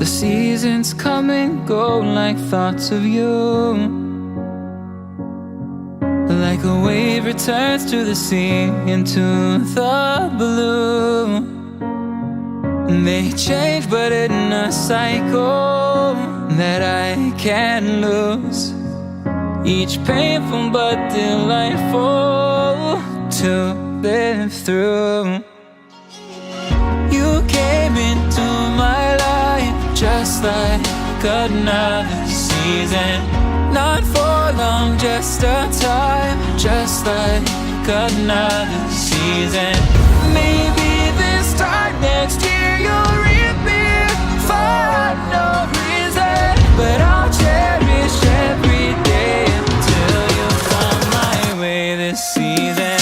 seasons come and go like thoughts of you. Like a wave returns to the sea, into the blue. They change but in a cycle that I can't lose. Each painful but delightful to live through. You came into my life just like another season. Not for long, just a time, just like another season. Maybe this time next year you'll reappear for no reason, but I'll cherish every day until you come my way this season.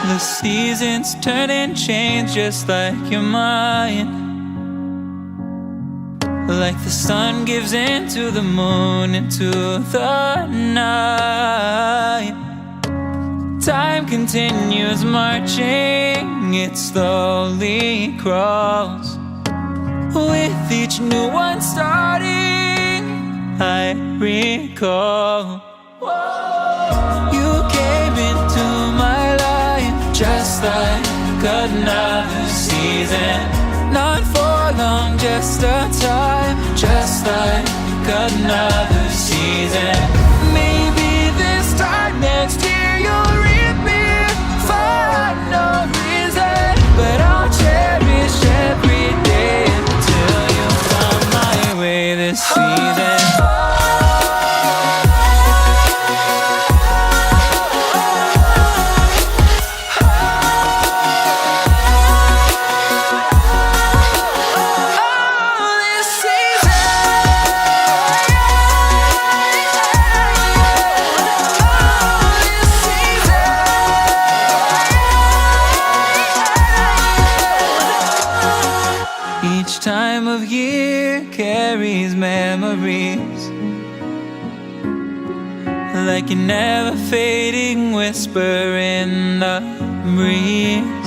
The seasons turn and change just like your mind. Like the sun gives into the moon, into the night. Time continues marching, it slowly crawls. With each new one starting, I recall. You came into my life just like another season. Not for long, just a time, just like another season. Maybe this time next year you'll reappear for no reason, but I'll cherish every day until you come my way this season. Each time of year carries memories, like a never fading whisper in the breeze.